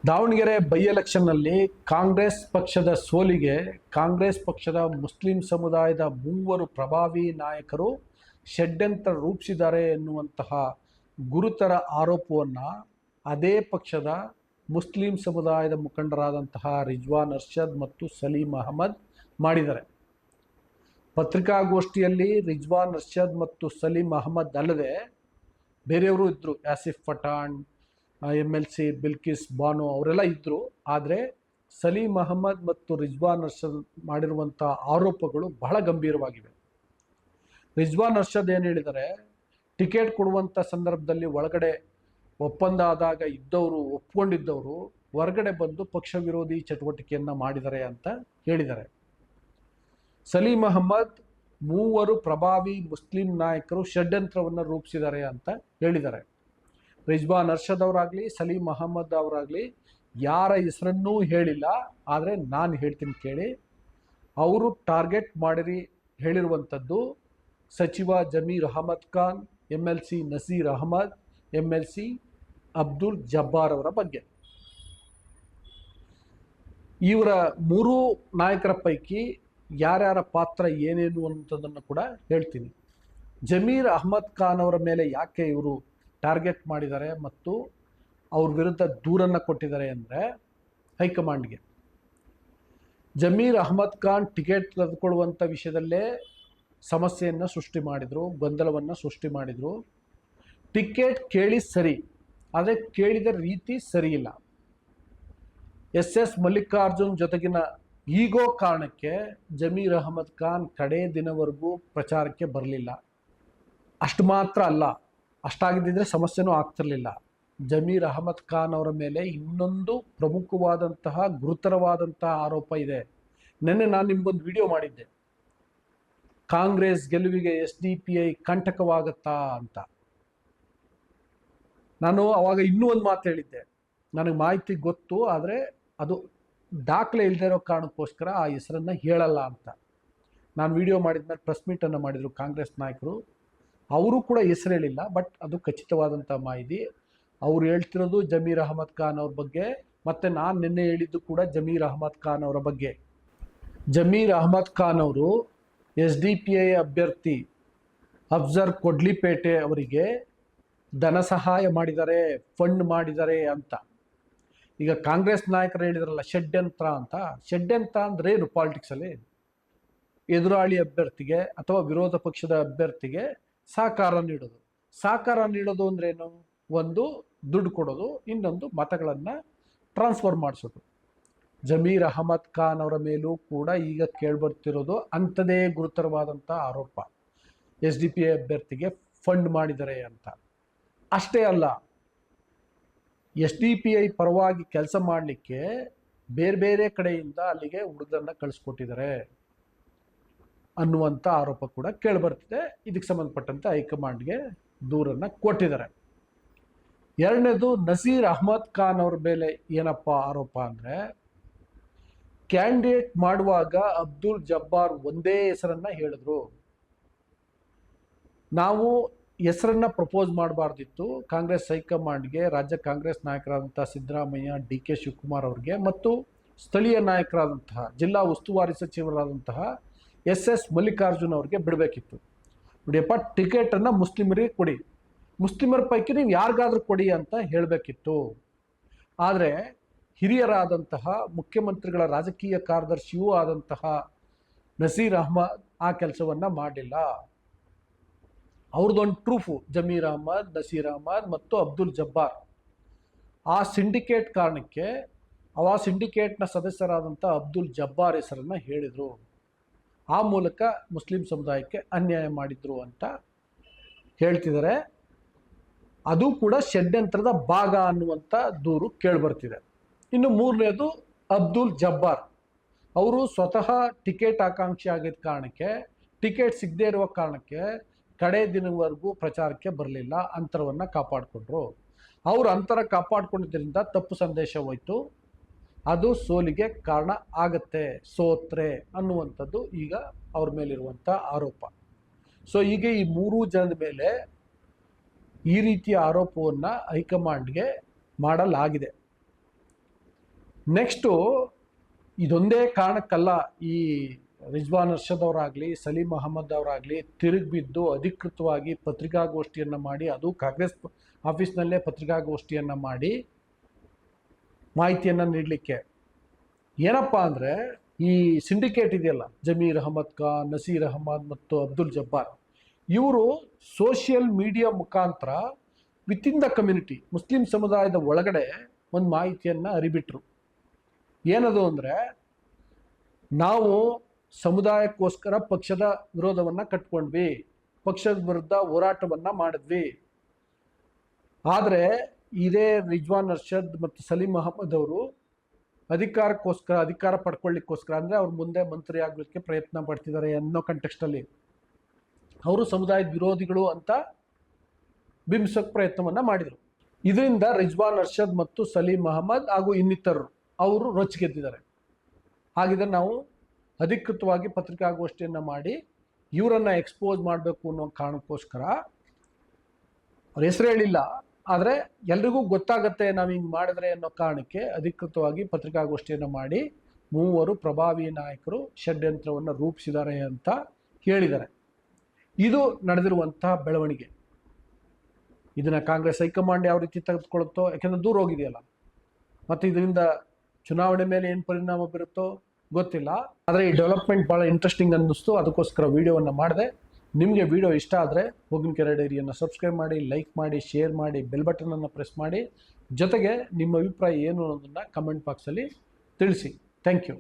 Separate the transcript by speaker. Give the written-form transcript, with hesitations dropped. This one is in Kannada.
Speaker 1: ದಾವಣಗೆರೆ ಬೈ ಎಲೆಕ್ಷನ್ನಲ್ಲಿ ಕಾಂಗ್ರೆಸ್ ಪಕ್ಷದ ಸೋಲಿಗೆ ಕಾಂಗ್ರೆಸ್ ಪಕ್ಷದ ಮುಸ್ಲಿಂ ಸಮುದಾಯದ ಮೂವರು ಪ್ರಭಾವಿ ನಾಯಕರು ಷಡ್ಯಂತ್ರ ರೂಪಿಸಿದ್ದಾರೆ ಎನ್ನುವಂತಹ ಗುರುತರ ಆರೋಪವನ್ನು ಅದೇ ಪಕ್ಷದ ಮುಸ್ಲಿಂ ಸಮುದಾಯದ ಮುಖಂಡರಾದಂತಹ ರಿಜ್ವಾನ್ ಅರ್ಷದ್ ಮತ್ತು ಸಲೀಂ ಅಹಮದ್ ಮಾಡಿದ್ದಾರೆ. ಪತ್ರಿಕಾಗೋಷ್ಠಿಯಲ್ಲಿ ರಿಜ್ವಾನ್ ಅರ್ಷದ್ ಮತ್ತು ಸಲೀಂ ಅಹಮದ್ ಅಲ್ಲದೆ ಬೇರೆಯವರು ಇದ್ದರು. ಆಸಿಫ್ ಪಠಾಣ್, MLC ಬಿಲ್ಕಿಸ್ ಬಾನು ಅವರೆಲ್ಲ ಇದ್ದರು. ಆದರೆ ಸಲೀಂ ಅಹಮದ್ ಮತ್ತು ರಿಜ್ವಾನ್ ಅರ್ಷದ್ ಮಾಡಿರುವಂಥ ಆರೋಪಗಳು ಬಹಳ ಗಂಭೀರವಾಗಿವೆ. ರಿಜ್ವಾನ್ ಅರ್ಷದ್ ಏನು ಹೇಳಿದ್ದಾರೆ, ಟಿಕೆಟ್ ಕೊಡುವಂಥ ಸಂದರ್ಭದಲ್ಲಿ ಒಳಗಡೆ ಒಪ್ಪಂದ ಆದಾಗ ಇದ್ದವರು ಒಪ್ಕೊಂಡಿದ್ದವರು ಹೊರಗಡೆ ಬಂದು ಪಕ್ಷ ವಿರೋಧಿ ಚಟುವಟಿಕೆಯನ್ನು ಮಾಡಿದ್ದಾರೆ ಅಂತ ಹೇಳಿದ್ದಾರೆ. ಸಲೀಂ ಅಹಮದ್ ಮೂವರು ಪ್ರಭಾವಿ ಮುಸ್ಲಿಂ ನಾಯಕರು ಷಡ್ಯಂತ್ರವನ್ನು ರೂಪಿಸಿದ್ದಾರೆ ಅಂತ ಹೇಳಿದ್ದಾರೆ. ರಿಜ್ವಾನ್ ಅರ್ಷದ್ ಅವರಾಗಲಿ ಸಲೀಂ ಅಹಮದ್ ಅವರಾಗಲಿ ಯಾರ ಹೆಸರನ್ನೂ ಹೇಳಿಲ್ಲ. ಆದರೆ ನಾನು ಹೇಳ್ತೀನಿ ಕೇಳಿ. ಅವರು ಟಾರ್ಗೆಟ್ ಮಾಡಿರಿ ಹೇಳಿರುವಂಥದ್ದು ಸಚಿವ ಜಮೀರ್ ಅಹಮದ್ ಖಾನ್, MLC ನಸೀರ್ ಅಹಮದ್, MLC ಅಬ್ದುಲ್ ಜಬ್ಬಾರ್ ಅವರ ಬಗ್ಗೆ. ಇವರ ಮೂರು ನಾಯಕರ ಪೈಕಿ ಯಾರ್ಯಾರ ಪಾತ್ರ ಏನೇನು ಅನ್ನೋದನ್ನು ಕೂಡ ಹೇಳ್ತೀನಿ. ಜಮೀರ್ ಅಹಮದ್ ಖಾನ್ ಅವರ ಮೇಲೆ ಯಾಕೆ ಇವರು ಟಾರ್ಗೆಟ್ ಮಾಡಿದ್ದಾರೆ ಮತ್ತು ಅವ್ರ ವಿರುದ್ಧ ದೂರನ್ನು ಕೊಟ್ಟಿದ್ದಾರೆ ಅಂದರೆ, ಹೈಕಮಾಂಡ್ಗೆ ಜಮೀರ್ ಅಹಮದ್ ಖಾನ್ ಟಿಕೆಟ್ ತೆಗೆದುಕೊಳ್ಳುವಂಥ ವಿಷಯದಲ್ಲೇ ಸಮಸ್ಯೆಯನ್ನು ಸೃಷ್ಟಿ ಮಾಡಿದರು, ಗೊಂದಲವನ್ನು ಸೃಷ್ಟಿ ಮಾಡಿದರು. ಟಿಕೆಟ್ ಕೇಳಿ ಸರಿ, ಆದರೆ ಕೇಳಿದ ರೀತಿ ಸರಿಯಿಲ್ಲ. SS ಮಲ್ಲಿಕಾರ್ಜುನ್ ಜೊತೆಗಿನ ಈಗೋ ಕಾರಣಕ್ಕೆ ಜಮೀರ್ ಅಹಮದ್ ಖಾನ್ ಕಡೇ ದಿನವರೆಗೂ ಪ್ರಚಾರಕ್ಕೆ ಬರಲಿಲ್ಲ. ಅಷ್ಟು ಮಾತ್ರ ಅಲ್ಲ, ಅಷ್ಟಾಗಿದ್ದರೆ ಸಮಸ್ಯೆನೂ ಆಗ್ತಿರಲಿಲ್ಲ. ಜಮೀರ್ ಅಹಮದ್ ಖಾನ್ ಅವರ ಮೇಲೆ ಇನ್ನೊಂದು ಪ್ರಮುಖವಾದಂತಹ ಗುರುತರವಾದಂತಹ ಆರೋಪ ಇದೆ. ನಿನ್ನೆ ನಾನು ನಿಮ್ಗೊಂದು ವಿಡಿಯೋ ಮಾಡಿದ್ದೆ, ಕಾಂಗ್ರೆಸ್ ಗೆಲುವಿಗೆ SDPI ಕಂಟಕವಾಗತ್ತಾ ಅಂತ. ನಾನು ಅವಾಗ ಇನ್ನೂ ಒಂದು ಮಾತು ಹೇಳಿದ್ದೆ, ನನಗೆ ಮಾಹಿತಿ ಗೊತ್ತು, ಆದರೆ ಅದು ದಾಖಲೆ ಇಲ್ಲದೆ ಇರೋ ಕಾರಣಕ್ಕೋಸ್ಕರ ಆ ಹೆಸರನ್ನು ಹೇಳಲ್ಲ ಅಂತ. ನಾನು ವಿಡಿಯೋ ಮಾಡಿದ್ಮೇಲೆ ಪ್ರೆಸ್ ಮೀಟನ್ನು ಮಾಡಿದರು ಕಾಂಗ್ರೆಸ್ ನಾಯಕರು. ಅವರು ಕೂಡ ಹೆಸರು ಹೇಳಿಲ್ಲ, ಬಟ್ ಅದು ಖಚಿತವಾದಂಥ ಮಾಹಿತಿ. ಅವರು ಹೇಳ್ತಿರೋದು ಜಮೀರ್ ಅಹಮದ್ ಖಾನ್ ಅವ್ರ ಬಗ್ಗೆ, ಮತ್ತು ನಾನು ನಿನ್ನೆ ಹೇಳಿದ್ದು ಕೂಡ ಜಮೀರ್ ಅಹಮದ್ ಖಾನ್ ಅವರ ಬಗ್ಗೆ. ಜಮೀರ್ ಅಹಮದ್ ಖಾನ್ ಅವರು SDPI ಅಭ್ಯರ್ಥಿ ಅಫ್ಜರ್ ಕೊಡ್ಲಿಪೇಟೆ ಅವರಿಗೆ ಧನ ಸಹಾಯ ಮಾಡಿದ್ದಾರೆ, ಫಂಡ್ ಮಾಡಿದ್ದಾರೆ ಅಂತ. ಈಗ ಕಾಂಗ್ರೆಸ್ ನಾಯಕರು ಹೇಳಿದ್ರಲ್ಲ ಷಡ್ಯಂತ್ರ ಅಂತ. ಷಡ್ಯಂತ್ರ ಅಂದ್ರೆ ಏನು ಪಾಲಿಟಿಕ್ಸಲ್ಲಿ? ಎದುರಾಳಿ ಅಭ್ಯರ್ಥಿಗೆ ಅಥವಾ ವಿರೋಧ ಪಕ್ಷದ ಅಭ್ಯರ್ಥಿಗೆ ಸಹಕಾರ ನೀಡೋದು. ಸಹಕಾರ ನೀಡೋದು ಅಂದ್ರೇನು? ಒಂದು ದುಡ್ಡು ಕೊಡೋದು, ಇನ್ನೊಂದು ಮತಗಳನ್ನು ಟ್ರಾನ್ಸ್ಫರ್ ಮಾಡಿಸೋದು. ಜಮೀರ್ ಅಹಮದ್ ಖಾನ್ ಅವರ ಮೇಲೂ ಕೂಡ ಈಗ ಕೇಳಿಬರ್ತಿರೋದು ಅಂಥದೇ ಗುರುತರವಾದಂಥ ಆರೋಪ, SDPI ಅಭ್ಯರ್ಥಿಗೆ ಫಂಡ್ ಮಾಡಿದ್ದಾರೆ ಅಂತ. ಅಷ್ಟೇ ಅಲ್ಲ, SDPI ಪರವಾಗಿ ಕೆಲಸ ಮಾಡಲಿಕ್ಕೆ ಬೇರೆ ಬೇರೆ ಕಡೆಯಿಂದ ಅಲ್ಲಿಗೆ ಹುಡುಗರನ್ನ ಕಳಿಸ್ಕೊಟ್ಟಿದ್ದಾರೆ ಅನ್ನುವಂಥ ಆರೋಪ ಕೂಡ ಕೇಳಿಬರ್ತಿದೆ. ಇದಕ್ಕೆ ಸಂಬಂಧಪಟ್ಟಂತೆ ಹೈಕಮಾಂಡ್ಗೆ ದೂರನ್ನು ಕೊಟ್ಟಿದ್ದಾರೆ. ಎರಡನೇದು, ನಸೀರ್ ಅಹಮದ್ ಖಾನ್ ಅವ್ರ ಮೇಲೆ ಏನಪ್ಪ ಆರೋಪ ಅಂದರೆ, ಕ್ಯಾಂಡಿಡೇಟ್ ಮಾಡುವಾಗ ಅಬ್ದುಲ್ ಜಬ್ಬಾರ್ ಒಂದೇ ಹೆಸರನ್ನು ಹೇಳಿದ್ರು. ನಾವು ಹೆಸರನ್ನು ಪ್ರಪೋಸ್ ಮಾಡಬಾರ್ದಿತ್ತು ಕಾಂಗ್ರೆಸ್ ಹೈಕಮಾಂಡ್ಗೆ, ರಾಜ್ಯ ಕಾಂಗ್ರೆಸ್ ನಾಯಕರಾದಂಥ ಸಿದ್ದರಾಮಯ್ಯ, DK ಶಿವಕುಮಾರ್ ಅವ್ರಿಗೆ ಮತ್ತು ಸ್ಥಳೀಯ ನಾಯಕರಾದಂತಹ ಜಿಲ್ಲಾ ಉಸ್ತುವಾರಿ ಸಚಿವರಾದಂತಹ SS ಮಲ್ಲಿಕಾರ್ಜುನ್ ಅವ್ರಿಗೆ ಬಿಡಬೇಕಿತ್ತು. ನೋಡಿಯಪ್ಪ, ಟಿಕೆಟನ್ನು ಮುಸ್ಲಿಮರಿಗೆ ಕೊಡಿ, ಮುಸ್ಲಿಮರ ಪೈಕಿ ನೀವು ಯಾರಿಗಾದ್ರೂ ಕೊಡಿ ಅಂತ ಹೇಳಬೇಕಿತ್ತು. ಆದರೆ ಹಿರಿಯರಾದಂತಹ ಮುಖ್ಯಮಂತ್ರಿಗಳ ರಾಜಕೀಯ ಕಾರ್ಯದರ್ಶಿಯೂ ಆದಂತಹ ನಸೀರ್ ಅಹಮದ್ ಆ ಕೆಲಸವನ್ನು ಮಾಡಲಿಲ್ಲ. ಅವ್ರದ್ದೊಂದು ಟ್ರೂಫು ಜಮೀರ್ ಅಹಮದ್, ನಸೀರ್ ಅಹಮದ್ ಮತ್ತು ಅಬ್ದುಲ್ ಜಬ್ಬಾರ್. ಆ ಸಿಂಡಿಕೇಟ್ ಕಾರಣಕ್ಕೆ ಆ ಸಿಂಡಿಕೇಟ್ನ ಸದಸ್ಯರಾದಂಥ ಅಬ್ದುಲ್ ಜಬ್ಬಾರ್ ಹೆಸರನ್ನು ಹೇಳಿದರು. ಆ ಮೂಲಕ ಮುಸ್ಲಿಂ ಸಮುದಾಯಕ್ಕೆ ಅನ್ಯಾಯ ಮಾಡಿದ್ರು ಅಂತ ಹೇಳ್ತಿದ್ದಾರೆ. ಅದು ಕೂಡ ಷಡ್ಯಂತ್ರದ ಭಾಗ ಅನ್ನುವಂಥ ದೂರು ಕೇಳಿಬರ್ತಿದೆ. ಇನ್ನು ಮೂರನೇದು, ಅಬ್ದುಲ್ ಜಬ್ಬಾರ್ ಅವರು ಸ್ವತಃ ಟಿಕೆಟ್ ಆಕಾಂಕ್ಷಿ ಆಗಿದ್ದ ಕಾರಣಕ್ಕೆ, ಟಿಕೆಟ್ ಸಿಗದೇ ಇರುವ ಕಾರಣಕ್ಕೆ ಕಡೆ ದಿನವರೆಗೂ ಪ್ರಚಾರಕ್ಕೆ ಬರಲಿಲ್ಲ, ಅಂತರವನ್ನು ಕಾಪಾಡಿಕೊಂಡ್ರು. ಅವರು ಅಂತರ ಕಾಪಾಡಿಕೊಂಡಿದ್ದರಿಂದ ತಪ್ಪು ಸಂದೇಶ ಹೋಯಿತು. ಅದು ಸೋಲಿಗೆ ಕಾರಣ ಆಗತ್ತೆ, ಸೋತ್ರೆ ಅನ್ನುವಂಥದ್ದು ಈಗ ಅವ್ರ ಮೇಲಿರುವಂಥ ಆರೋಪ. ಸೊ ಈಗ ಈ ಮೂರೂ ಜನದ ಮೇಲೆ ಈ ರೀತಿಯ ಆರೋಪವನ್ನು ಹೈಕಮಾಂಡ್ಗೆ ಮಾಡಲಾಗಿದೆ. ನೆಕ್ಸ್ಟು ಇದೊಂದೇ ಕಾರಣಕ್ಕಲ್ಲ ಈ ರಿಜ್ವಾನ್ ಅರ್ಷದ್ ಅವರಾಗಲಿ ಸಲೀಂ ಅಹಮದ್ ಅವರಾಗಲಿ ತಿರುಗಿ ಬಿದ್ದು ಅಧಿಕೃತವಾಗಿ ಪತ್ರಿಕಾಗೋಷ್ಠಿಯನ್ನು ಮಾಡಿ, ಅದು ಕಾಂಗ್ರೆಸ್ ಆಫೀಸ್ನಲ್ಲೇ ಪತ್ರಿಕಾಗೋಷ್ಠಿಯನ್ನು ಮಾಡಿ ಮಾಹಿತಿಯನ್ನು ನೀಡಲಿಕ್ಕೆ. ಏನಪ್ಪ ಅಂದರೆ ಈ ಸಿಂಡಿಕೇಟ್ ಇದೆಯಲ್ಲ, ಜಮೀರ್ ಅಹಮದ್ ಖಾನ್, ನಸೀರ್ ಅಹಮದ್ ಮತ್ತು ಅಬ್ದುಲ್ ಜಬ್ಬಾರ್, ಇವರು ಸೋಷಿಯಲ್ ಮೀಡಿಯಾ ಮುಖಾಂತರ ವಿತಿನ್ ದ ಕಮ್ಯುನಿಟಿ ಮುಸ್ಲಿಂ ಸಮುದಾಯದ ಒಳಗಡೆ ಒಂದು ಮಾಹಿತಿಯನ್ನು ಹರಿಬಿಟ್ರು. ಏನದು ಅಂದರೆ, ನಾವು ಸಮುದಾಯಕ್ಕೋಸ್ಕರ ಪಕ್ಷದ ವಿರೋಧವನ್ನು ಕಟ್ಕೊಂಡ್ವಿ, ಪಕ್ಷದ ವಿರುದ್ಧ ಹೋರಾಟವನ್ನು ಮಾಡಿದ್ವಿ. ಆದರೆ ಇದೇ ರಿಜ್ವಾನ್ ಅರ್ಷದ್ ಮತ್ತು ಸಲೀಂ ಅಹಮದ್ ಅವರು ಅಧಿಕಾರ ಪಡ್ಕೊಳ್ಳಿಕ್ಕೋಸ್ಕರ, ಅಂದರೆ ಅವ್ರ ಮುಂದೆ ಮಂತ್ರಿ ಆಗಲಿಕ್ಕೆ ಪ್ರಯತ್ನ ಪಡ್ತಿದ್ದಾರೆ ಅನ್ನೋ ಕಂಟೆಕ್ಸ್ಟಲ್ಲಿ ಅವರು ಸಮುದಾಯದ ವಿರೋಧಿಗಳು ಅಂತ ಬಿಂಬಿಸೋಕೆ ಪ್ರಯತ್ನವನ್ನು ಮಾಡಿದರು. ಇದರಿಂದ ರಿಜ್ವಾನ್ ಅರ್ಷದ್ ಮತ್ತು ಸಲೀಂ ಅಹಮದ್ ಹಾಗೂ ಇನ್ನಿತರರು ಅವರು ರೊಚ್ಚಿಗೆದ್ದಿದ್ದಾರೆ. ಹಾಗಿದ್ರೆ ನಾವು ಅಧಿಕೃತವಾಗಿ ಪತ್ರಿಕಾಗೋಷ್ಠಿಯನ್ನು ಮಾಡಿ ಇವರನ್ನು ಎಕ್ಸ್ಪೋಸ್ ಮಾಡಬೇಕು ಅನ್ನೋ ಕಾರಣಕ್ಕೋಸ್ಕರ, ಅವ್ರ ಹೆಸರು ಹೇಳಿಲ್ಲ, ಆದರೆ ಎಲ್ರಿಗೂ ಗೊತ್ತಾಗತ್ತೆ ನಾವು ಹಿಂಗೆ ಮಾಡಿದ್ರೆ ಅನ್ನೋ ಕಾರಣಕ್ಕೆ ಅಧಿಕೃತವಾಗಿ ಪತ್ರಿಕಾಗೋಷ್ಠಿಯನ್ನು ಮಾಡಿ ಮೂವರು ಪ್ರಭಾವಿ ನಾಯಕರು ಷಡ್ಯಂತ್ರವನ್ನು ರೂಪಿಸಿದ್ದಾರೆ ಅಂತ ಹೇಳಿದ್ದಾರೆ. ಇದು ನಡೆದಿರುವಂತಹ ಬೆಳವಣಿಗೆ. ಇದನ್ನು ಕಾಂಗ್ರೆಸ್ ಹೈಕಮಾಂಡ್ ಯಾವ ರೀತಿ ತೆಗೆದುಕೊಳ್ಳುತ್ತೋ, ಯಾಕೆಂದರೆ ದೂರ ಹೋಗಿದೆಯಲ್ಲ, ಮತ್ತು ಇದರಿಂದ ಚುನಾವಣೆ ಮೇಲೆ ಏನು ಪರಿಣಾಮ ಬೀರುತ್ತೋ ಗೊತ್ತಿಲ್ಲ. ಆದರೆ ಈ ಡೆವಲಪ್ಮೆಂಟ್ ಭಾಳ ಇಂಟ್ರೆಸ್ಟಿಂಗ್ ಅನ್ನಿಸ್ತು, ಅದಕ್ಕೋಸ್ಕರ ವಿಡಿಯೋವನ್ನು ಮಾಡಿದೆ. ನಿಮಗೆ ವಿಡಿಯೋ ಇಷ್ಟ ಆದರೆ ಹೋಗಿನಕೆರೆ ಡೈರಿಯನ್ನು ಸಬ್ಸ್ಕ್ರೈಬ್ ಮಾಡಿ, ಲೈಕ್ ಮಾಡಿ, ಶೇರ್ ಮಾಡಿ, ಬೆಲ್ ಬಟನನ್ನು ಪ್ರೆಸ್ ಮಾಡಿ, ಜೊತೆಗೆ ನಿಮ್ಮ ಅಭಿಪ್ರಾಯ ಏನು ಅನ್ನೋದನ್ನು ಕಮೆಂಟ್ ಬಾಕ್ಸಲ್ಲಿ ತಿಳಿಸಿ. Thank you.